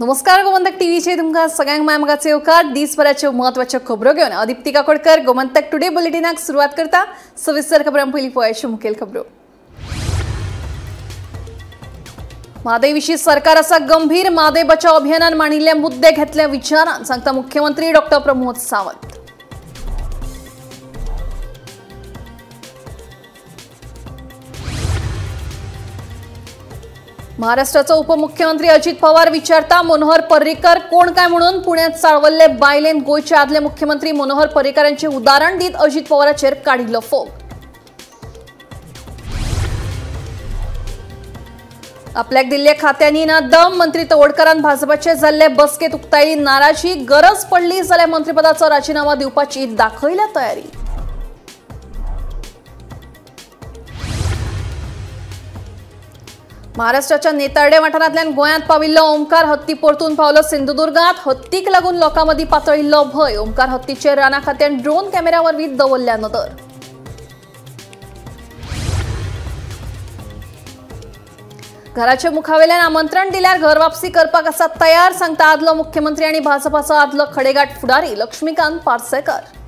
नमस्कार गोमंतक टीव्हीचे तुमका सगळ्यांक मायमगाचे येवकार दिसभराच्यो महत्वाच्यो खबरो घेवन अदिप्ती काकोडकर गोमंतक टुडे बुलेटिनाक सुरुवात करता। सविस्तर खबरां पयलीं पळोवया मुखेल खबरो। म्हादय विशीं सरकार आसा गंभीर। म्हादय बचाव अभियानान मांडिल्ले मुद्दे घेतल्या विचारान सांगता मुख्यमंत्री डॉ. प्रमोद सावंत। महाराष्ट्राचो उपमुख्यमंत्री अजित पवार विचारता मनोहर पर्रीकर कोण काय म्हणून पुण्यात चाळवल्ले बायलेन गोयचे आदले मुख्यमंत्री मनोहर पर्रीकरांचे उदाहरण दीत अजित पवाराचेर काडिल्लो फोग। आपल्याक दिल्ले खात्यांनी ना दम। मंत्री तवडकरान भाजपाचे जाल्ले बसकेत उक्तायली नाराजी। गरज पडली जाल्यार मंत्रिपदाचो राजीनामा दिवपाची दाखयल्या तयारी। महाराष्ट्राच्या नेतार्डे वाठारांतल्यान गोंयांत पाविल्लो ओमकार हत्ती परतून पावलो सिंधुदुर्गांत। हत्तीक लागून लोकांमदीं पातळिल्लो भय। ओमकार हत्तीचेर राना खात्यान ड्रोन कॅमेरा वरवीं दवरल्या नदर। घराच्या मुखावेल्यान आमंत्रण दिल्यार घर वापसी करपाक आसा तयार सांगता आदलो मुख्यमंत्री आनी भाजपाचो आदलो खडेगाठ फुडारी लक्ष्मीकांत पार्सेकर।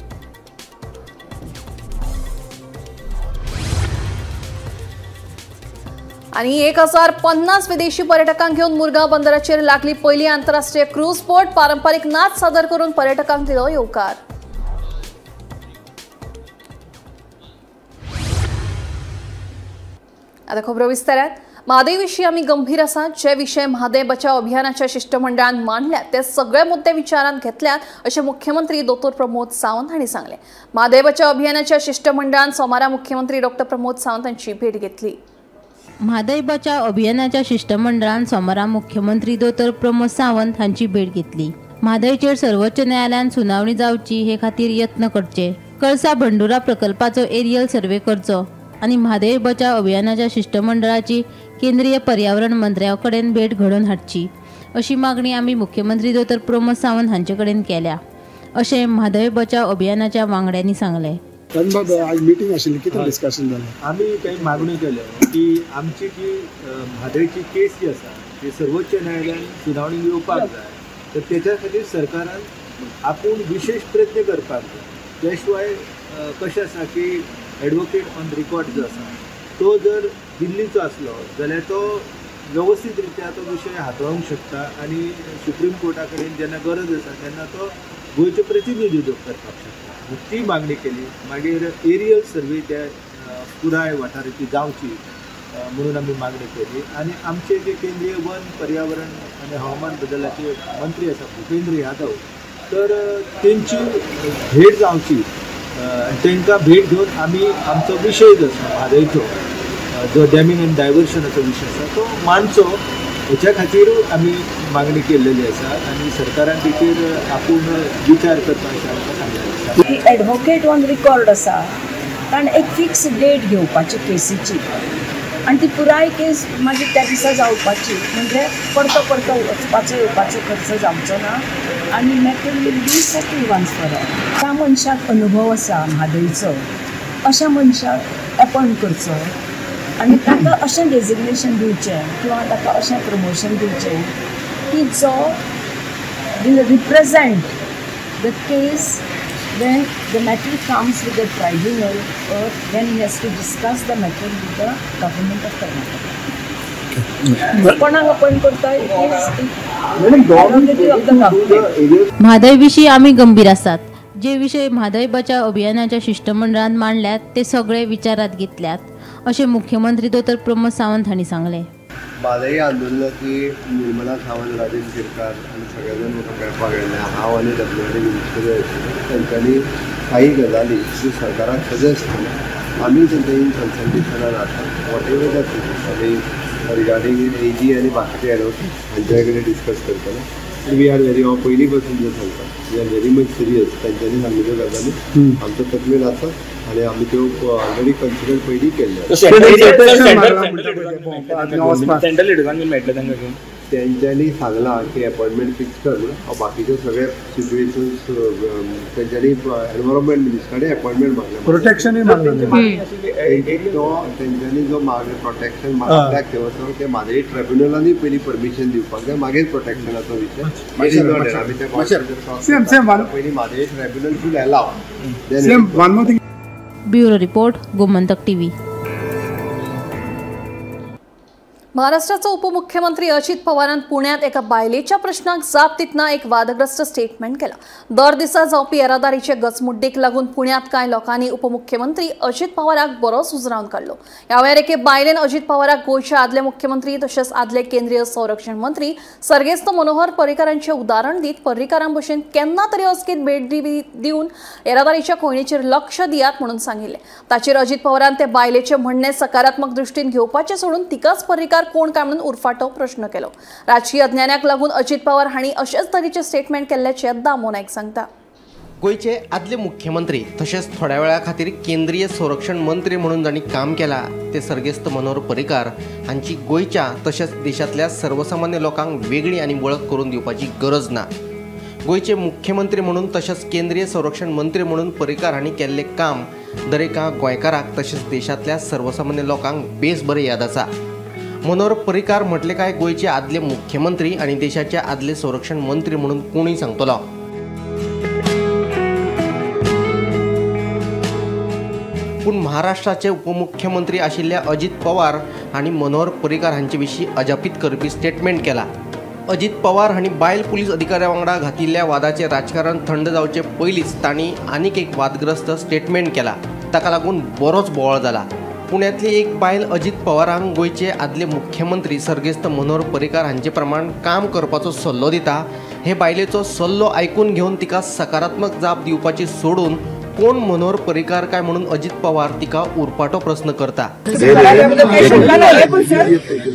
आणि 1050 विदेशी पर्यटकांक घेऊन मुरगांव बंदराचेर लागली पहिली आंतरराष्ट्रीय क्रूज बोट। पारंपरिक नाच सादर करून पर्यटकांक दिलो येवकार। आता खबरो विस्तारात। म्हादय विशीं आमी गंभीर आसा। जे विशय म्हादय बचाव अभियानाच्या शिष्टमंडळान मांडल्यात ते सगळे मुद्दे विचारांत घेतल्यात अशें मुख्यमंत्री डॉ. प्रमोद सावंत हांणी सांगले। म्हादय बचाव अभियानाच्या शिष्टमंडळान सोमारा मुख्यमंत्री डॉ. प्रमोद सावंत हांची भेट घेतली। म्हादय बचाव अभियानाच्या शिष्टमंडळान सोमारा मुख्यमंत्री डॉ. प्रमोद सावंत हांची भेट घेतली। म्हादयचेर सर्वोच्च न्यायालयान सुनावणी जावची हे खातीर यत्न करचे, कळसा भंडुरा प्रकल्पाचो एरियल सर्वे करचो आनी म्हादय बचाव अभियानाच्या शिष्टमंडळाची केंद्रीय पर्यावरण मंत्र्या कडेन भेट घडोवन हाडची अशी मागणी आमी मुख्यमंत्री डॉ. प्रमोद सावंत हांचे कडेन केल्या अशें म्हादय बचाव अभियानाच्या वांगड्यांनी सांगले। आज मीटिंग आशिल्ली, कितें डिस्कशन जालें? आम्ही काही मागणी केल्या की आमची जी म्हादयची केस जी आसा ती सर्वोच्च न्यायालयान सुनावणी घेवपाक जाय, तर त्याच्या खातीर सरकारान आपूण विशेष प्रयत्न करपाक जाय। त्या शिवाय कशें आसा की एडवोकेट ऑन रिकॉर्ड जो आसा तो जर दिल्लीचो आसलो जाल्यार तो व्यवस्थित रित्या तो विशय हाताळूंक शकता आनी सुप्रीम कोर्टा कडेन जेन्ना गरज आसा तेन्ना तो गोंयचें प्रतिनिधित्व करपाक शकता। ती मागणी केली। मागीर एरियल सर्वे त्या पुराय वाठाराची जावची म्हणून आमी मागणी केली। आणि आमचे जे केंद्रीय वन पर्यावरण आणि हवामान बदलाचे मंत्री आसा भूपेंद्र यादव, तर तेंची भेट जावची। तांकां भेट घेवन आमी आमचो विशय जो आसा म्हादयचो जो डॅमिंग एंड डायवर्शनाचो विशय आसा तो मांडचो, हेच्या खातीर आमी मागणी केल्लेली आसा आनी सरकारान तेचेर आपूण विचार करपाक सांगलेलें आसा। एडवोकेट ऑन रिकॉर्ड आसा कारण एक फिक्स डेट घेवपाची केसीची आनी ती पुराय केस मागीर त्या दिसा जावपाची, म्हणजे परतो वचपाचो येवपाचो खर्च जावचो ना आनी matter will be settle once for all. त्या मनशाक अनुभव आसा म्हादयचो, अशा मनशाक अपॉयंट करचो आनी ताका अशें डेजिग्नेशन दिवचें किंवा ताका अशें प्रमोशन दिवचें की जो will represent the case when the matter comes with the tribunal or when he has to discuss the matter with the government of Karnataka. कोणाक अपॉइंट करता म्हादय विशीं आमी गंभीर आसात। जे विशय म्हादय बचाव अभियानाच्या शिष्टमंडळान मांडल्यात ते सगळे विचारात घेतल्यात अशें मुख्यमंत्री डॉ. प्रमोद सावंत हांणी सांगले। म्हादय आंदोलनाची निर्मला सावंत, राजेंद्र शिरकार आणि सगळेजण म्हाका मेळपाक आयिल्ले। हांव आनी डब्ल्यूडी मिनिस्टर आशिल्ले, तांच्यांनी काही गजाली ज्यो सरकाराक सजेस्ट केल्या आमी तेंच्या इन कन्सल्टेशनान आसात। वॉट एवर दॅट आमी रिगार्डींग एजी आनी बाकीचे एडवोकेट हांचे कडेन डिस्कस करतले। वी आर व्हेरी पयलीं पासून जे सांगता we are very much serious. तांच्यांनी सांगिल्ल्यो गजाली आमचो तकलेन आसा आनी आमी त्यो ऑलरेडी कन्सिडर पयलीं केल्ल्यो। तेंच्यांनी सांगलां की अपॉइंटमेंट फिक्स कर म्हणून बाकीचे सगळे सिच्युएशन्स तेंच्यांनी एनवायरमेंट मिनिस्टरांनी अपॉइंटमेंट मागल्या प्रोटेक्शनही मागलं तेंच्यांनी जो मागे प्रोटेक्शन मागल्याक तेवसो ते मादळी ट्रिब्युनलांनी पयलीं परमिशन दिवपाक जाय मागीर प्रोटेक्शनाचो विशय आमी ते पयलीं मादळी tribunal should allow bureau report Gomantak TV. महाराष्ट्राचे उपमुख्यमंत्री अजित पवारान पुण्यात एका बायलेच्या प्रश्नाक जाप दितना एक वादग्रस्त स्टेटमेंट केला. दर दिसा जावपी येरादारीचे गचमुड्डीक लागून पुण्यात कांय लोकांनी उपमुख्यमंत्री अजित पवाराक बरो सुजरावन काडलो. ह्या वेळार एके बायलेन अजित पवाराक गोंयचे आदले मुख्यमंत्री तशेंच आदले केंद्रीय संरक्षण मंत्री सर्गेस्त मनोहर पर्रीकारांचे उदाहरण दीत पर्रीकारां भशेन केन्ना तरी अचकीत भेट दिवन येरादारीच्या कोयणेचेर लक्ष दियात म्हणून सांगिल्ले. ताचेर अजित पवारान ते बायलेचे म्हणणे सकारात्मक दृश्टीन घेवपाचे सोडून तिकाच पर्रीकार कोण काय म्हणून उरफाटो प्रश्न केलो. राजकीय अज्ञानाक लागून अजित पवार हांणी अशेच तरेचे स्टेटमेंट केल्ल्याचे दामो नायक सांगता. गोयचे आदले मुख्यमंत्री तशेंच थोड्या वेळा खातीर केंद्रीय संरक्षण मंत्री म्हणून जाणी काम केला ते सर्गेस्त मनोहर पर्रीकार हांची गोयच्या तशेंच देशातल्या सर्वसामान्य लोकांक वेगळी आनी वळख करून दिवपाची गरज ना. गोयचे मुख्यमंत्री म्हणून तशेंच केंद्रीय संरक्षण मंत्री म्हणून पर्रीकार हांणी केल्लें काम दरेका गोंयकाराक तशेंच देशातल्या सर्वसामान्य लोकांक बेस बरें याद आसा. मनोहर पर्रीकार म्हटले काय गोयचे आदले मुख्यमंत्री आणि देशाचे आदले संरक्षण मंत्री म्हणून कोणीय सांगतलो. पूण महाराष्ट्राचे उपमुख्यमंत्री आशिल्ल्या अजित पवार हांणी मनोहर पर्रीकार हांचे विशीं अजापीत करपी स्टेटमेंट केला. अजित पवार हांणी बायल पुलीस अधिकाऱ्या वांगडा घातिल्ल्या वादाचें राजकारण थंड जावचे पयलींच तांणी आनीक एक वादग्रस्त स्टेटमेंट केला. ताका लागून बरोच बोवाळ जाला. पुण्यातली एक बायल अजित पवारांक गोयचे आदले मुख्यमंत्री सर्गेस्त मनोहर पर्रीकार हांचे प्रमाण काम करपाचो सल्लो दिता. हे बायलेचो सल्लो आयकून घेवन तिका सकारात्मक जाप दिवपाची सोडून कोण मनोहर पर्रीकार काय म्हणून अजित पवार तिका उरपाटो प्रश्न करता.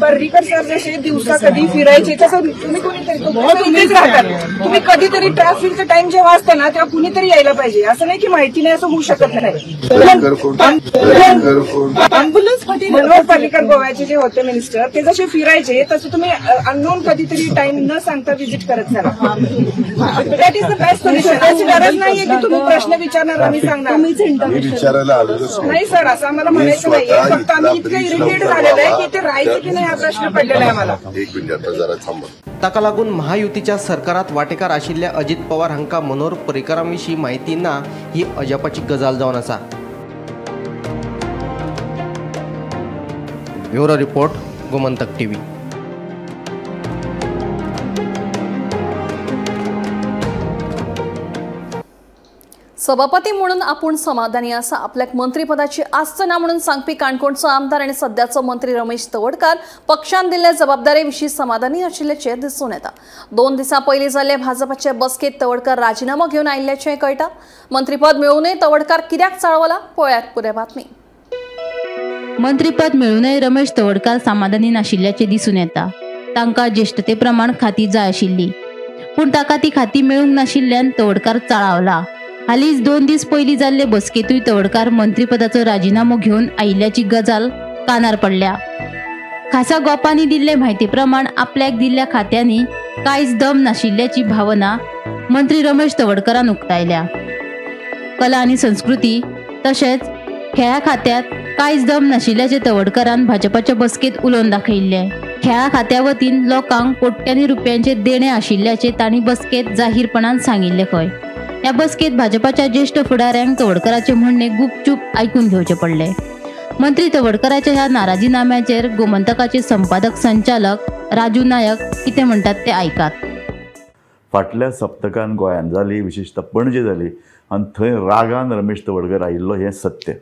पर्रीकर सर जसे दिवसा कधी फिरायचे तसं तुम्ही कोणीतरी इथेच राहतात. तुम्ही कधीतरी ट्रॅफिकचा टाइम जेव्हा असतो ना तेव्हा कुणीतरी यायला पाहिजे. असं नाही की माहिती नाही असं होऊ शकत नाही. मनोहर पर्रीकर गोव्याचे जे होते मिनिस्टर ते जसे फिरायचे तसे तुम्ही अननोन कधीतरी टाइम न सांगता व्हिजिट करत चला. That is the best solution. अशी गरज नाहीये की तुम्ही प्रश्न विचारणार आम्ही सांगणार नाही सर असं आम्हाला म्हणायचं नाहीये. फक्त आम्ही इतकं इरिटेट झालेलं आहे की ते राहायचं की नाही हा प्रश्न पडलेला आहे आम्हाला. ताका लागून महायुतीच्या सरकारात वांटेकार आशिल्ल्या अजित पवार हांकां मनोहर पर्रीकारांविशीं म्हायती ना ही अजापाची गजाल जावन आसा. Bureau report Gomantak TV. सभापती म्हणून आपण समाधानी आसा. आपल्याक मंत्रीपदाची आस्त ना म्हणून सांगपी काणकोणचो आमदार आणि सध्याचो मंत्री रमेश तवडकार पक्षान दिल्ल्या जबाबदारी विशीं समाधानी आशिल्ल्याचे दिसून येता. 2 दिसां पयलीं जाल्ले भाजपाचे बसकेत तवडकार राजीनामो घेवन आयिल्ल्याचें कळटा. मंत्रीपद मेळूनय तवडकार कित्याक चाळवला पळयात पुरे बातमी. मंत्रीपद मेळूनय रमेश तवडकार समाधानी नाशिल्ल्याचे दिसून येता. तांकां ज्येष्ठते प्रमाण खाती जाय आशिल्ली पूण ताका ती खाती मेळूंक नाशिल्ल्यान तवडकार चाळावला. हालींच 2 दीस पयलीं जाल्ले बसकेतूय तवडकार मंत्रीपदाचो राजीनामो घेवन आयिल्ल्याची गजाल कानार पडल्या. खासा गोपांनी दिल्ले म्हायती प्रमाण आपल्याक दिल्ल्या खात्यांनी कांयच दम नाशिल्ल्याची भावना मंत्री रमेश तवडकारान उक्तायल्या. कला आनी संस्कृती तशेंच खेळा खात्यात कांयच दम नाशिल्ल्याचे तवडकारान भाजपाच्या बसकेत उलोवन दाखयिल्ले. खेळा खात्या वतीन लोकांक कोट्यांनी रुपयांचे देणे आशिल्ल्याचे तांणी बसकेत जाहीरपणान सांगिल्ले. खंय या बसकेत भाजपाच्या ज्येष्ठ फुडाऱ्यांक तवडकरांचे म्हणणे गुपचूप आयकून घेवचे पडले. मंत्री तवडकरांच्या ह्या नाराजीनाम्याचेर गोमंतकाचे संपादक संचालक राजू नायक कितें म्हणटात ते आयकात. फाटल्या सप्तकान गोंयांत जाली, विशेषतः पणजे जाली आनी थंय रागान रमेश तवडकर आयिल्लो हें सत्य.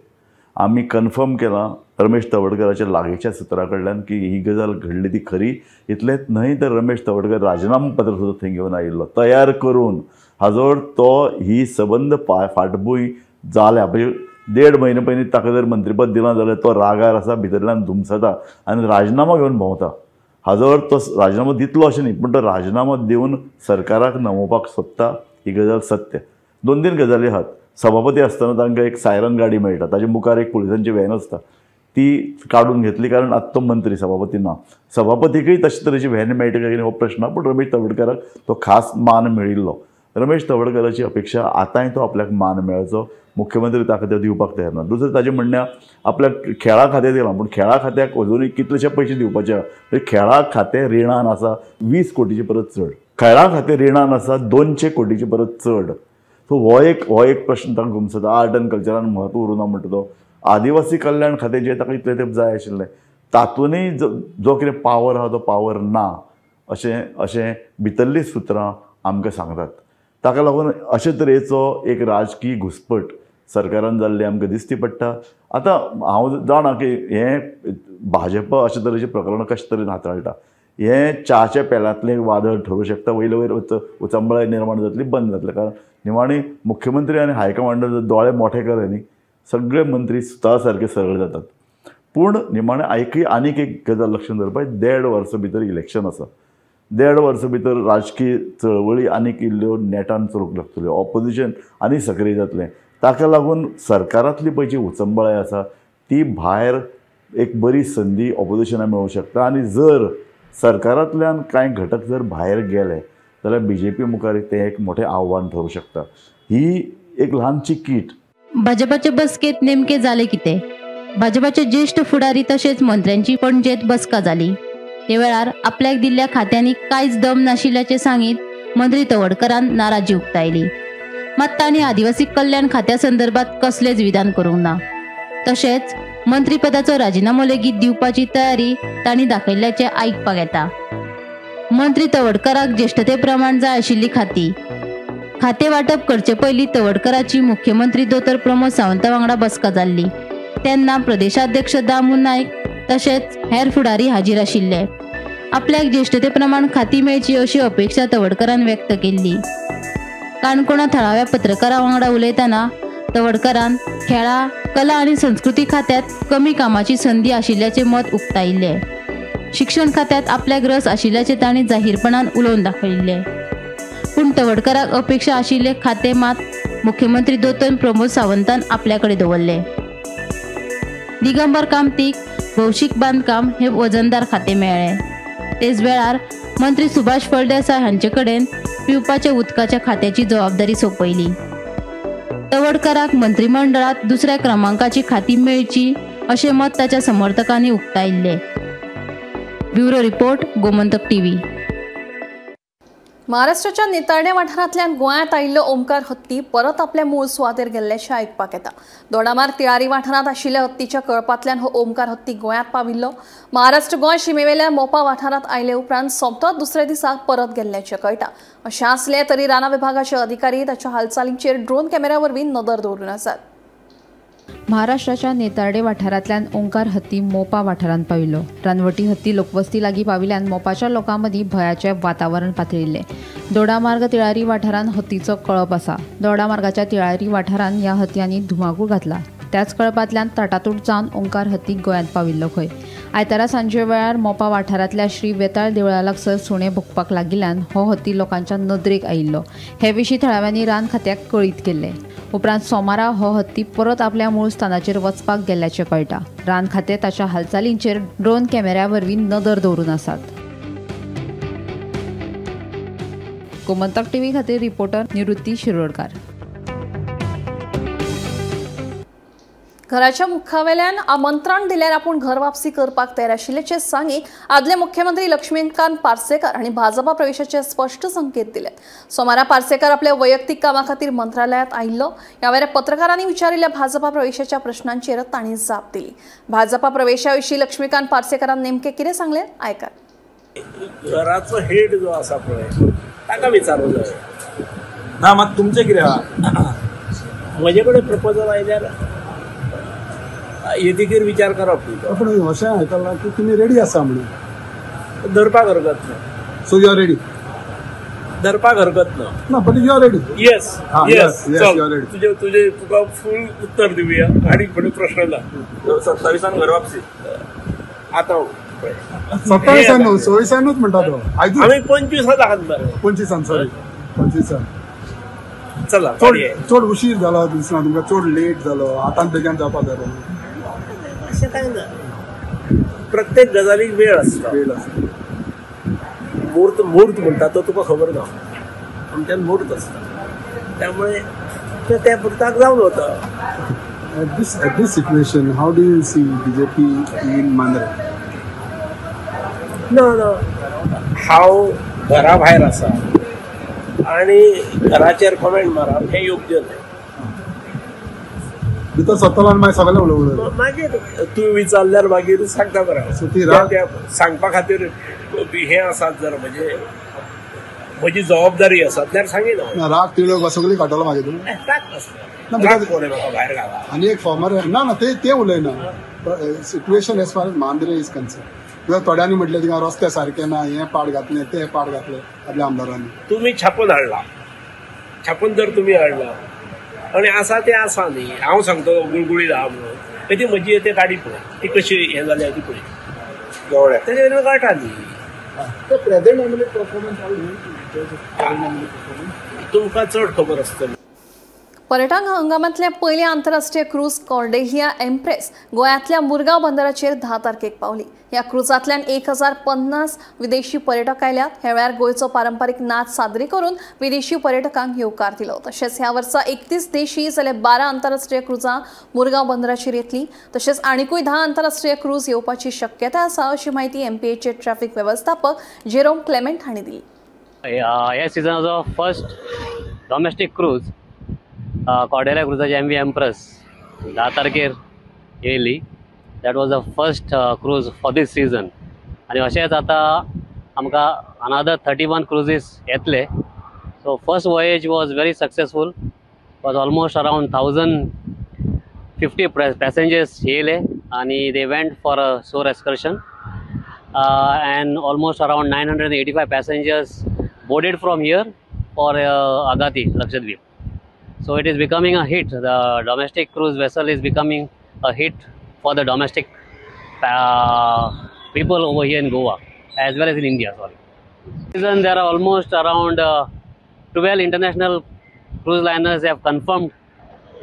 आमी कन्फर्म केलां रमेश तवडकराच्या लागींच्या सुत्रा कडल्यान की ही गजाल घडली ती खरी. इतलेंच न्हय तर रमेश तवडकर राजिनामा पत्र सुद्दां थंय घेवन आयिल्लो तयार करून. हाजोर तो ही सबंद फाटभूंय जाल्या म्हणजे 1.5 म्हयने पयलीं ताका जर मंत्रीपद दिलां जाल्यार तो रागार आसा, भितरल्यान धुमसता आनी राजिनामा घेवन भोंवता. हाजोर तो राजिनामो दितलो अशें न्ही पूण तो राजिनामो दिवन सरकाराक नमोवपाक सोदता. ही गजाल सत्य. 2-3 गजाली आसात. सभापती आसतना तांकां एक सायरन गाडी मेळटा, ताचे मुखार एक पुलिसांची व्हॅन आसता. ती काढून घेतली, कारण आतां तो मंत्री सभापती ना. सभापतीकय तशे तरेची व्हॅन मेळटा काय हो प्रश्न, पूण रमेश तवडकराक तो खास मान मेळिल्लो. रमेश तवडकराची अपेक्षा आतांय तो आपल्याक मान मेळचो, मुख्यमंत्री ताका ते दिवपाक तयार ना. दुसरें ताजें म्हणणें आपल्याक खेळा खातें दिलां, पूण खेळा खात्याक अजुनूय कितलेशे पयशे दिवपाचे. खेळा खातें रिणान आसा 20 कोटीचे परत चड, खेळा खातें रिणान आसा 200 कोटीचे परत चड. सो हो एक प्रश्न ताका घुमसता. आर्ट एंड कल्चरान म्हत्व उरूना म्हणटा तो. आदिवासी कल्याण खातें जें ताका इतलें तेंप जाय आशिल्लें, तातूंतय जो कितें पावर आहा तो पावर ना अशें भितरलीं सुत्रां आमकां सांगतात. ताका लागून अशे तरेचो एक राजकीय घुसपट सरकारान जाल्ली आमकां दिश्टी पडटा. आतां हांव जाणा की हें भाजप अशे तरेचे प्रकरण कशे तरेन हाताळटा. हें च्याच्या पेलांतलें वादळ ठरूं शकता, वयले वयर उचंबळाय निर्माण जातली, बंद जातलें. कारण निमाणी मुख्यमंत्री आनी हायकमांडार दोळे मोठे केले न्ही, सगळे मंत्री स्वता सारके सरळ जातात. पूण निमाणें आनीक एक गजाल लक्षांत दवरपाक, 1.5 वर्सां भितर इलेक्शन आसा. 1.5 वर्सां भितर राजकीय चळवळी आनीक इल्ल्यो नेटान चलूंक लागतल्यो, ऑपोजिशन आनी सक्रीय जातलें. ताका लागून सरकारांतली पळय जी उचंबळाय आसा ती भायर एक बरी संदी ऑपोजिशनाक मेळूंक शकता. आनी जर सरकारांतल्यान कांय घटक जर भायर गेले जाल्यार BJP मुखार तें एक मोठें आव्हान ठरूंक शकता. ही एक ल्हानशी कीट. भाजपाचे बसकेत नेमके जाले कितें? भाजपाचे ज्येष्ठ फुडारी तशेंच मंत्र्यांची पणजेत बसका जाली. हे वेळार आपल्याक दिल्ल्या खात्यांनी कांयच दम नाशिल्ल्याचे सांगीत मंत्री तवडकरान नाराजी उक्तायली. मात तांणी आदिवासी कल्याण खात्या संदर्भात कसलेच विधान करूंक ना. तशेंच मंत्रीपदाचो राजिनामो लेगीत दिवपाची तयारी तांणी दाखयल्ल्याचे आयकपाक येता. मंत्री तवडकराक ज्येष्ठते प्रमाण जाय आशिल्ली खातें वांटप करचे पयलीं तवडकराची मुख्यमंत्री दोतोर प्रमोद सावंता वांगडा बसका जाल्ली. तेन्ना प्रदेशाध्यक्ष दामू नायक तशेंच हेर फुडारी हाजीर आशिल्ले. आपल्याक ज्येष्ठते प्रमाण खाती मेळची अशी अपेक्षा तवडकरान व्यक्त केल्ली. काणकोणा थळाव्या पत्रकारा वांगडा उलयतना तवडकरान खेळा, कला आनी संस्कृती खात्यांत कमी कामाची संदी आशिल्ल्याचे मत उक्तायिल्ले. शिक्षण खात्यांत आपल्याक रस आशिल्ल्याचे तांणी जाहीरपणान उलोवन दाखयिल्ले. पूण तवडकराक अपेक्षा आशिल्ले खातें मात मुख्यमंत्री दोतोर प्रमोद सावंतान आपल्या कडेन दवरले. दिगंबर कामतीक भौशीक बांदकाम हे वजनदार खातें मेळ्ळें. तेच वेळार मंत्री सुभाष फळदेसाय हांचे कडेन पिवपाच्या उदकाच्या खात्याची जबाबदारी सोपयली. तवडकराक मंत्रिमंडळात दुसऱ्या क्रमांकाची खाती मेळची अशें मत ताच्या समर्थकांनी उक्तायिल्ले. Bureau report, Gomantak TV. महाराष्ट्राच्या नितळणे वाठारांतल्यान गोंयांत आयिल्ल्यो ओमकार हत्ती परत आपल्या मूळ सुवातेर गेल्ल्याचें आयकपाक येता. दोडामार्ग तिळारी वाठारांत आशिल्ल्या हत्तीच्या कळपांतल्यान हो ओमकार हत्ती गोंयांत पाविल्लो. महाराष्ट्र गोंय शिमेवेल्या मोपा वाठारांत आयले उपरांत सोमतोच दुसऱ्या दिसा परत गेल्ल्याचें कळटा. अशें आसलें तरी राना विभागाचे अधिकारी ताच्या हालचालींचेर ड्रोन कॅमेरा वरवीं नदर दवरून आसात. महाराष्ट्राच्या नेतार्डे वाठारांतल्यान ओंकार हत्ती मोपा वाठारांत पाविल्लो. रानवटी हत्ती लोकवस्ती लागीं पाविल्ल्यान मोपाच्या लोकां मदीं भयाचें वातावरण पातळिल्लें. दोडामार्ग तिळारी वाठारांत हत्तीचो कळप आसा. दोडामार्गाच्या तिळारी वाठारांत ह्या हत्यांनी धुमाकूळ घातला. त्याच कळपांतल्यान ताटातूट जावन ओंकार हत्ती गोंयांत पाविल्लो खंय. आयतारा सांजे वेळार मोपा वाठारांतल्या श्री वेताळ देवळा लागसर सुणे भुकपाक लागिल्ल्यान हो हत्ती लोकांच्या नदरेक आयिल्लो. हे विशीं थळाव्यांनी रान खात्याक कळीत केल्लें. उपरांत सोमारा हो हत्ती परत आपल्या मूळ स्थानाचेर वचपाक गेल्ल्याचें कळटा. रान खातें ताच्या हालचालींचेर ड्रोन कॅमेऱ्या वरवीं नदर दवरून आसात. गोमंतक टीव्ही खातीर रिपोर्टर निवृत्ती शिरोडकार. घराच्या मुखावेल्यान आमंत्रण दिल्यार आपूण घर वापसी करपाक तयार आशिल्ल्याचे सांगी आदले मुख्यमंत्री लक्ष्मीकांत पार्सेकर हांणी भाजपा प्रवेशाचे स्पष्ट संकेत दिल्यात. सोमारा पार्सेकर आपल्या वैयक्तीक कामा खातीर मंत्रालयात आयिल्लो. ह्या वेळार पत्रकारांनी विचारिल्ल्या भाजपा प्रवेशाच्या प्रश्नांचेर तांणी जाप दिली. भाजपा प्रवेशाविशीं लक्ष्मीकांत पार्सेकरान नेमकें कितें सांगलें आयकात. घराचो हेड जो आसा पळय ताका विचारूं जाय ना. मात तुमचें कितें आहा? म्हजे कडेन प्रपोजल आयल्यार येदीगीर विचार करप. पण अशें आयकलां की तुमी रेडी आसा म्हणून. धरपाक हरकत ना. So you are ready? धरपाक हरकत ना. ना but you are ready? Yes yes you are ready. तुका फूल उत्तर दिवया. आनी कोणी प्रश्न ना. 27 घर वापसी आतां 27 न्हू 26 म्हणटा तो. आमी 25 दाखयता. 25 सॉरी 25. चला चड उशीर जालो दिसना तुमकां? चड लेट जालो? आतां बेगीन जावपाक जाय. अशें कांय ना, प्रत्येक गजालीक वेळ आसता. मुहूर्त म्हणटा तो तुका खबर ना, आमच्यान मुहूर्त आसता, त्यामुळे त्या पुरताक जावन वता. At this situation, how do you see BJP in Mandra? ना हांव घरा भायर आसा आनी घराचेर कमेंट मारप हें योग्य न्हय. भितर सत्तलान मागीर सगळें उलयलें. मागीर तूं विचारल्यार मागीर सांगता बरें. So ती राग सांगपा खातीर हें आसात जर म्हजी जबाबदारी आसा जाल्यार सांगिना. राग तिळक सगळी काडटलो मागीर तूं. राग नासता, राग कोणें म्हाका भायर घाला. आनी एक फॉर्मर ना ते उलयना. Situation as far Mandrem is concern. थोड्यांनी म्हटलें थिंगा रस्ते सारके ना, हें पाड घातलें तें पाड घातलें आपल्या आमदारांनी. तुमी छापून हाडला, छापून जर तुमी हाडला आनी आसा तें आसा न्ही, हांव सांगतो गुळगुळीत आहा म्हणून, ती म्हजी ते गाडी पळय ती कशी हें जाल्या ती पळय गवळ्या तेजे कळटा न्ही. तुमकां चड खबर आसतली. पर्यटन हंगामातल्या पयले आंतरराष्ट्रीय क्रूज कॉर्डेलिया एम्प्रेस गोंयांतल्या मुरगांव बंदराचेर 10 तारखेक पावली. ह्या क्रुजांतल्यान 1050 विदेशी पर्यटक आयल्यात. ह्या वेळार गोंयचो पारंपारीक नाच सादरी करून विदेशी पर्यटकांक येवकार दिलो. तशेंच ह्या वर्सा 31 देशी जाल्यार 12 आंतरराष्ट्रीय क्रुजां मुरगांव बंदराचेर येतली. तशेंच आनीकूय 10 आंतरराष्ट्रीय क्रूज येवपाची शक्यताय आसा अशी माहिती एमपीएचे ट्रॅफिक वेवस्थापक जेरोम क्लेमेंट हांणी दिली. ह्या सिजनाचो फर्स्ट डॉमेस्टीक क्रूज कॉर्डेलिया क्रुजाची MV एम्प्रेस 10 तारखेर येयली. That was the first cruise for this season. आनी अशेंच आतां आमकां अनदर 31 क्रुजीस येतले. So first voyage was very successful. Was almost around 1050 passengers येयले आनी they went for a shore excursion and almost around 985 passengers boarded from here for Agati, Lakshadweep. So it is becoming a hit. The domestic cruise vessel is becoming a hit for the domestic people over here in Goa as well as in India. There are almost around 12 international cruise liners have confirmed,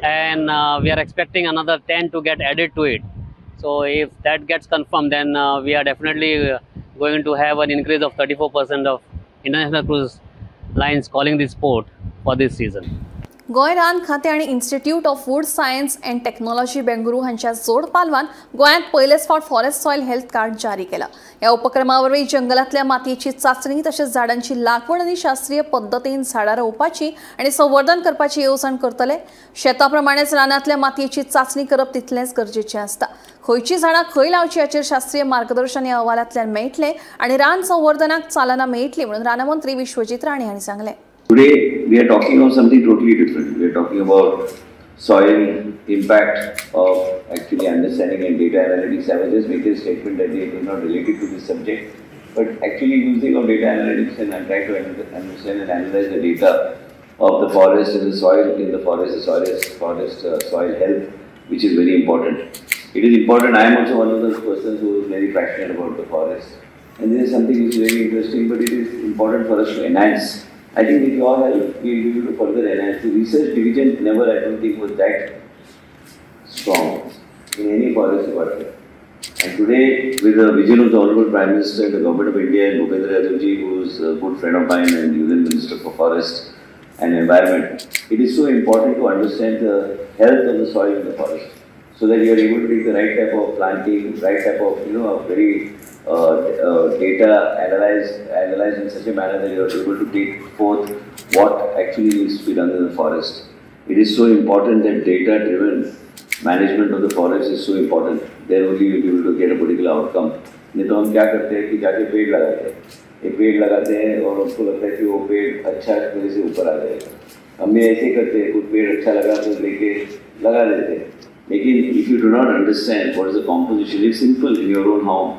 and we are expecting another 10 to get added to it. So if that gets confirmed, then we are definitely going to have an increase of 34% of international cruise lines calling this port for this season. Goa रान खातें आनी institute of wood science and technology Bengaluru हांच्या जोड पालवान गोंयांत पयलेच फावट forest soil health card जारी केला. ह्या उपक्रमा वरवीं जंगलांतल्या मातयेची चांचणी तशेंच झाडांची लागवड आनी शास्त्रीय पद्दतीन झाडां रोवपाची आनी संवर्धन करपाची येवजण करतले. शेतां प्रमाणेच रानांतल्या मातयेची चांचणी करप तितलेंच गरजेचें आसता. खंयची झाडां खंय लावची हाचेर शास्त्रीय मार्गदर्शन ह्या अहवालांतल्यान मेळटलें आनी रान संवर्धनाक चालना मेळटली म्हणून रानमंत्री विश्वजीत राणे हांणी सांगलें. Today we are talking of something totally different. We are talking about soil impact of actually understanding and data analytics. I will just make a statement that it is not related to this subject, but actually using of data analytics and I'm trying to understand and analyze the data of the forest and the soil in the forest, soil health, which is very important. It is important. I am also one of those persons who is very passionate about the forest, and this is something which is very interesting, but it is important for us to enhance. I think with your help, we will be able to further enhance. The research division never, I don't think, was that strong in any forest department. And today, with the vision of the Honorable Prime Minister and the Government of India and Bhupendra Yadav ji, who is a good friend of mine and Union Minister for Forest and Environment, it is so important to understand the health of the soil in the forest, so that you are able to take the right type of planting, right type of, very data analyzed in such a manner that you are able to take forth what actually needs to be done in the forest. It is so important that data-driven management of the forest is so important. Then only you will be able to get a particular outcome. नहीं तो हम क्या करते हैं कि जाके पेड़ लगाते हैं, एक पेड़ लगाते हैं और उनको लगता है कि वो पेड़ अच्छा वजह से ऊपर आ जाएगा. हम भी ऐसे करते हैं, कुछ पेड़ अच्छा लगा तो लेके लगा देते हैं. लेकिन if you do not understand what is the composition, it's simple in your own home.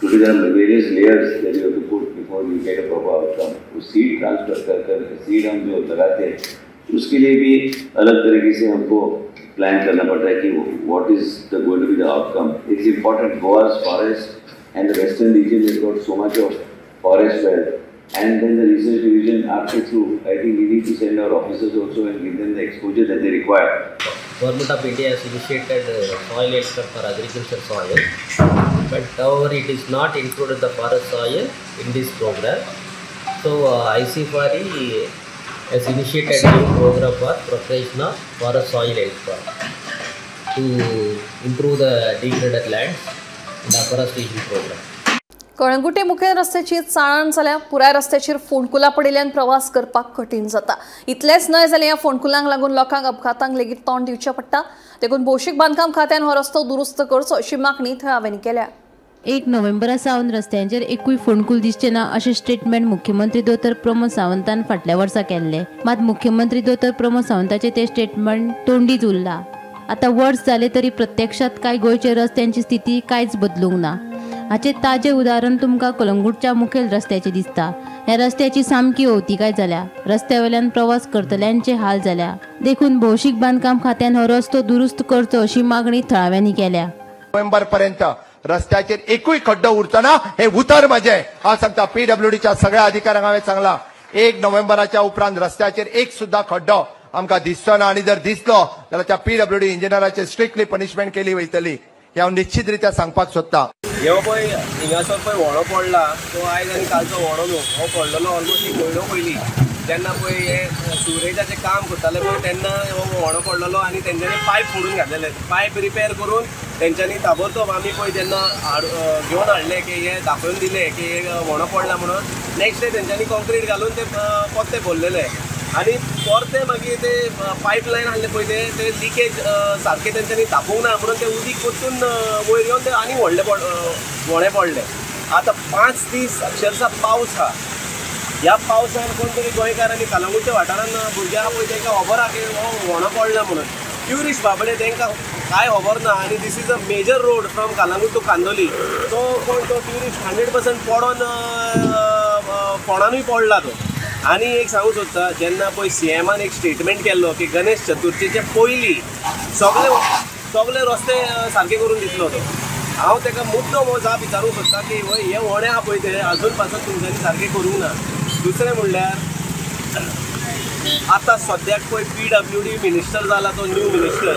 Today there are various layers that you have to put before you get a proper outcome. वो seed transfer कर seed हम जो लगाते हैं उसके लिए भी अलग तरीके से हमको प्लान करना पड़ता है कि what is the going to be the outcome. It's important. Goa's forest and the western region has got so much of forest wealth, and then the research division after through, I think we need to send our officers also and give them the exposure that they require. Government of India has initiated soil health card for agriculture soil, but however it is not included the forest soil in this program. So ICFRE has initiated a new program for preparation of forest soil health card to improve the degraded lands in the afforestation program. Calangute मुखेल रस्त्याची चाळण जाल्या पुराय रस्त्याचेर फोंडकुलां पडिल्ल्यान प्रवास करपाक कठीण जाता. इतलेंच न्हय जाल्यार ह्या फोंडकुलांक लागून लोकांक अपघातांक लेगीत तोंड दिवचें पडटा. देखून भौशीक बांदकाम खात्यान हो रस्तो दुरुस्त करचो अशी मागणी थळाव्यांनी केल्या. 1 नोव्हेंबरा सावन रस्त्यांचेर एकूय फोंडकूल दिसचे ना अशें स्टेटमेंट मुख्यमंत्री दोतोर प्रमोद सावंतान फाटल्या वर्सा केल्लें. मात मुख्यमंत्री दोतोर प्रमोद सावंताचें तें स्टेटमेंट तोंडीच उरलां. आतां वर्स जालें तरी प्रत्यक्षात कांय गोंयच्या रस्त्यांची स्थिती कांयच बदलूंक ना. हाचे ताजें उदाहरण तुमकां कलंगूटच्या मुखेल रस्त्याचें दिसता. ह्या रस्त्याची सामकी अवतिकाय जाल्या. रस्त्यावेल्यान प्रवास करतल्यांचे हाल जाल्या. देखून भौशीक बांदकाम खात्यान हो रस्तो दुरुस्त करचो अशी मागणी थळाव्यांनी केल्या. नोव्हेंबर पर्यंत रस्त्याचेर एकूय खड्डो उरचो ना हे उतर म्हजें हांव सांगता. PWDच्या सगळ्या अधिकाऱ्यांक हांवें सांगलां 1 नोव्हेंबराच्या उपरांत रस्त्याचेर एक सुद्धा खड्डो आमकां दिसचो ना आनी जर दिसलो जाल्यार त्या PWD इंजिनियराचेर स्ट्रिक्टली पनिशमेंट केली वयतली हे हांव निश्चित रित्या सांगपाक सोदतां. ह्यो पळय हिंगासर पळय व्हडो पडला तो आयज आनी कालचो व्हडो न्हू. हो पडलेलो ऑलमोस्ट एक म्हयनो पयलीं जेन्ना पळय हे सुरेजाचें काम करताले पळय तेन्ना हो व्हडो पडलेलो आनी तेंच्यांनी पायप फोडून घातलेले. पायप रिपेर करून तेंच्यांनी ताबडतोब आमी पळय जेन्ना घेवन हाडले की हे दाखोवन दिले की हे व्हडो पडला म्हणून नेक्स्ट डे तेंच्यांनी कॉन्क्रीट घालून ते पत्ते भरलेले आनी परते मागीर ते पायपलायन आहले पळय ते लिकेज सारके तेंच्यांनी धापूंक ना म्हणून ते उदीक वचून वयर येवन ते आनी व्हडे पडले. आतां 5 दीस अक्षरशः पावस आहा. ह्या पावसान कोण तरी गोंयकारांनी कलंगूटच्या वाठारांत भुरगे आहा पळय तांकां खबर आहा की हो व्हडो पडला म्हणून. ट्युरिस्ट बाबडे तांकां कांय खबर ना आनी this is a major road from Calangute to Candolim. तो कोण तो ट्युरिस्ट 100% फोंडानूय पडला तो. आनी एक सांगूं सोदता जेन्ना पळय CMान एक स्टेटमेंट केल्लो की गणेश चतुर्थीचे पयलीं सगळे रस्ते सारके करून दितलो तो. हांव ताका मुद्दम हो जाप विचारूंक सोदता की हे व्हडे आहा पळय ते अजून पासून तुमच्यांनी सारके करूंक ना. दुसरें म्हणल्यार आतां सद्याक पळय PWD मिनिस्टर जाला तो न्यू मिनिस्टर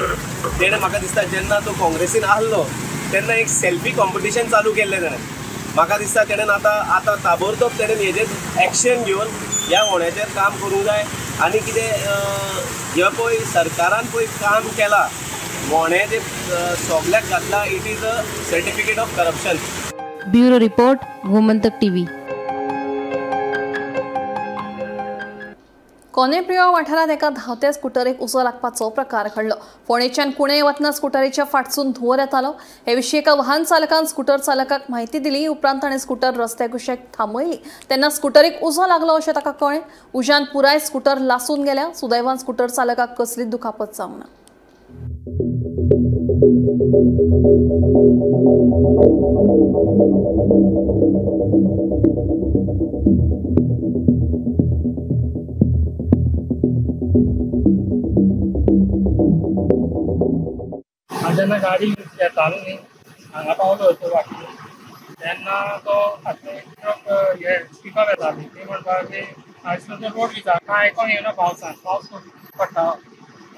तेणें म्हाका दिसता जेन्ना तो काँग्रेसीन आहलो तेन्ना एक सेल्फी कॉम्पिटिशन चालू केल्लें तेणें. म्हाका दिसता तेणेन आतां ताबडतोब तेणेन हेजेर एक्शन घेवन ह्या होण्याचेर काम करूंक जाय. आनी कितें हे पळय सरकारान पळय काम केलां मोणे जे सगल्याक घातला it is a certificate of corruption. Bureau report Gomantak TV. कोनेप्रिया वाठारांत एका धांवत्या स्कुटरेक उजो लागपाचो प्रकार घडलो. फोंडेच्यान कुणें वतना स्कुटरीच्या फाटसून धुंवर येतालो. हे विशीं एका वाहन चालकान स्कुटर चालकाक म्हायती दिली. उपरांत ताणें स्कुटर रस्त्या कुशीक थांबयली तेन्ना स्कुटरीक उजो लागलो अशें ताका कळ्ळें. उज्यान पुराय स्कुटर लासून गेल्या. सुदैवान स्कुटर चालकाक कसलीच दुखापत जावंक ना. जेन्ना गाडी येतालो न्ही हांगा पावलो तो वाटेर तेन्ना तो फाटल्यान ट्रक हे पिकअप येताली ती म्हणटा की आयज तो रोड दिता कांय आयकोंक येना पावसान पावस पडटा.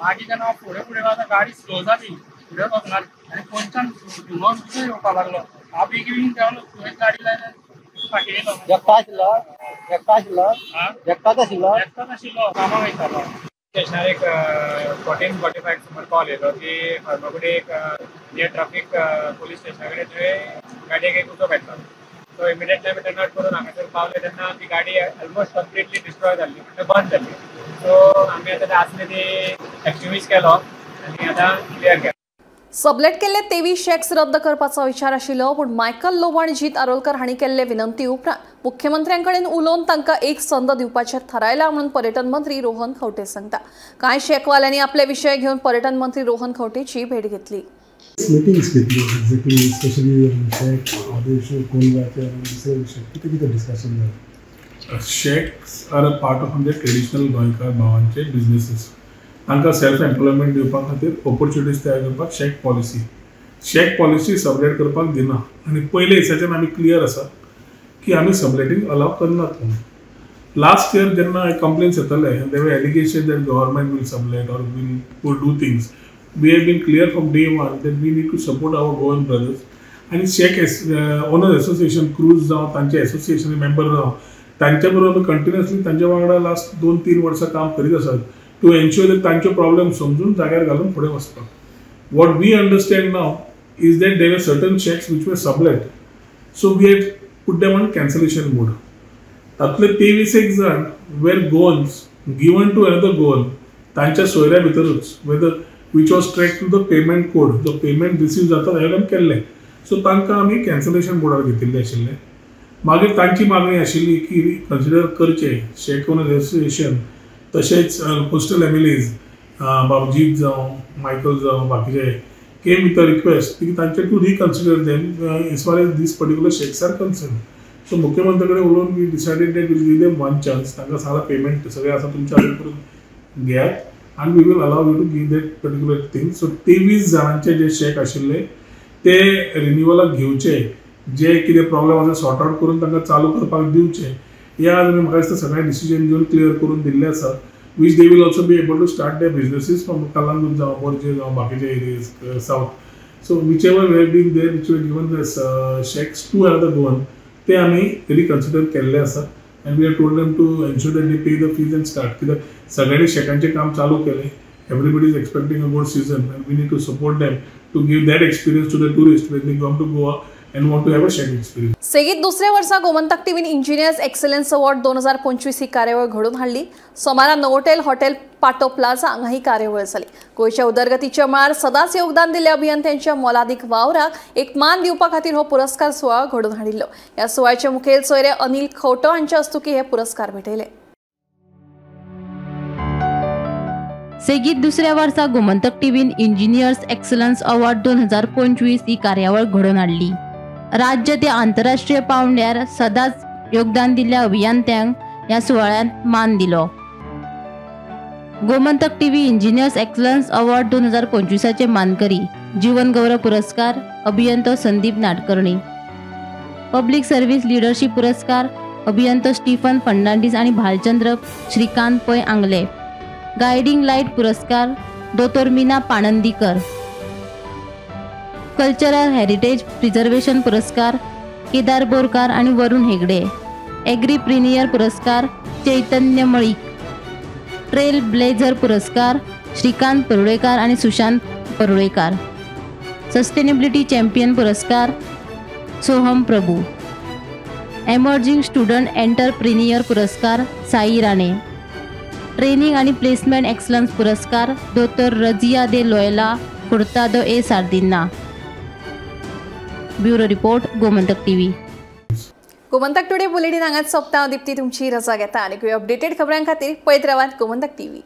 मागीर जेन्ना हांव फुडें वता गाडी स्लो जाली फुडें वचनाली आनी कोणच्यान धुंवर येवपाक लागलो. हांव बेगीन देंवलो तुवें गाडी लायन फाटीं येयलो. एकटाच आशिल्लो कामाक वयतालो. स्टेशनार एक 14:45 सुमार कॉल येयलो की फार्मागुडी एक नियर ट्राफीक पुलीस स्टेशना कडेन थंय गाडयेक एक उजो पेट्टलो. सो इमिडिएटली आमी टर्न आउट करून हांगासर पावले तेन्ना ती गाडी ऑलमोस्ट कंप्लिटली डिस्ट्रॉय जाल्ली म्हणजे बंद जाल्ली. सो आमी आतां आसले ती एक्टिव्हिस्ट केलो आनी आतां क्लियर केलो. सबलेट केल्ले 23 चॅक्स रद्द करपाचो विचार आशिल्लो पूण मायकल लोबो आनी जीत आरोलकर हांणी केल्ले विनंती उपरांत मुख्यमंत्र्यांकडेन उलोवन तांकां एक संद दिवपाचें थारायलां म्हणून पर्यटन मंत्री रोहन खंवटे सांगता. कांय चॅकवाल्यांनी आपले विशय घेवन पर्यटन मंत्री रोहन खंवटेची भेट घेतली. मीटिंग्स घेतली एक्झॅक्टली स्पेशली शेक आदेश कोणवाचे आनी दुसरे विशय कितें कितें डिस्कशन जालें. Shakes are a part of आमचे ट्रेडिशनल गोंयकार भावांचे बिजनेसीस तांकां सेल्फ एम्प्लॉयमेंट दिवपा खातीर ऑपॉर्च्युनिटीज तयार करपाक शेक पॉलिसी सबलेट करपाक दिना आनी पयले दिसाच्यान आमी क्लियर आसा की आमी सबलेटींग अलाव करनात म्हणून. लास्ट इयर जेन्ना कंप्लेन्स येताले दे वर allegation that government will sublet or will do things we have been clear from day one that we need to support our Goan brothers. आणि शेक ओनर असोसिएशन क्रूज जावं तांचे association member जावं तांच्या बरोबर कंटिन्युअसली तांच्या वांगडा लास्ट 2-3 वर्सां काम करीत आसात टू एन्श्योर दॅट तांचे प्रॉब्लेम समजून जाग्यार घालून फुडें वचपाक. What we understand now is that there are certain checks which were sublet, so we have put them on cancellation mode. तातले 23 जाण वेर गोन्स गिवन टू अनदर गोन तांच्या सोयऱ्या भितरूच whether which was track to the payment code, जो payment receive जाता हें केल्लें. सो तांकां आमी कॅन्सलेशन मोडार घेतिल्ले आशिल्ले. मागीर तांची मागणी आशिल्ली की कन्सिडर करचे शेक ओनर असोसिएशन तशेंच कोस्टल एमएलएज बाबजीत जावं मायकल जावं बाकीचे केम विथ अ रिक्वेस्ट की तांचे to reconsider them as far as this particular shacks are concern. So मुख्यमंत्री कडेन उलोवन we decided that we'll give them one chance. तांकां सांगला पेमेंट सगळें आसा तुमच्या हातीन करून घेयात आनी we will allow you to give that particular thing. So 23 जाणांचे जे शेक आशिल्ले ते रिन्युअलाक घेवचे, जे कितें प्रॉब्लेम आसा सॉर्ट आउट करून तांकां चालू करपाक दिवचे. ह्या आमी म्हाका दिसता सगळें डिसिजन घेवन क्लियर करून दिल्ले आसा which they will also be able to start their businesses from Calangute जावं मोर्जे जावं बाकीचे areas south. So whichever we been there which were given the shacks to another Goan ते आमी रिकन्सिडर केल्ले आसा and we are told them to ensure that they pay the fees and start. कित्याक सगळ्यांनी शेकांचें काम चालू केलें. Everybody is expecting a good season and we need to support them to give that experience to the tourists when they come to Goa and want to have a sharing experience. सेगीत दुसऱ्या वर्सा Gomantak टीव्हीन engineers excellence award 2025 ही कार्यावळ घडून हाडली. सोमारा Novotel hotel पाटो plaza हांगा ही कार्यावळ जाली. गोंयच्या उदरगतीच्या मळार सदांच योगदान दिल्ल्या अभियंत्यांच्या मोलादीक वावराक एक मान दिवपा खातीर हो पुरस्कार सुवाळो घडून हाडिल्लो. ह्या सुवाळ्याचे मुखेल सोयरे अनिल खवटो हांच्या हस्तुकी हे पुरस्कार भेटयले. सेगीत दुसऱ्या वर्सा गोमंतक टीव्हीन इंजिनियर्स एक्सलन्स अवॉर्ड 2025 ही कार्यावळ घडोवन हाडली. राज्य ते आंतरराष्ट्रीय पावंड्यार सदांच योगदान दिल्ल्या अभियंत्यांक ह्या सुवाळ्यात मान दिलो. Gomantak TV engineers excellence award 2025चे मानकरी जीवन गौरव पुरस्कार अभियंतो Sandeep Nadkarni, public service leadership पुरस्कार अभियंतो स्टीफन फर्नांडीस आणि भालचंद्र श्रीकांत पै आंगले, गायडिंग लाईट पुरस्कार दोतोर Meena Panandikar, cultural heritage preservation पुरस्कार केदार बोरकार आणि वरुण हेगडे, एग्री प्रिनियर पुरस्कार चैतन्य मळीक, ट्रेल ब्लेझर पुरस्कार श्रीकांत परुळेकर आणि सुशांत परुळेकर, सस्टेनेबिलिटी चॅम्पियन पुरस्कार Soham Prabhu, emerging student entrepreneur पुरस्कार साई राणे, ट्रेनिंग आणि प्लेसमेंट एक्सलन्स पुरस्कार दोतोर Razia de Loyola Furtado e Sardinha. Bureau report Gomantak TV. Gomantak today bulletin हांगाच सोंपता. दिप्ती तुमची रजा घेता. आनी अपडेटेड खबरां खातीर पळयत रावात गोमंतक टीव्ही.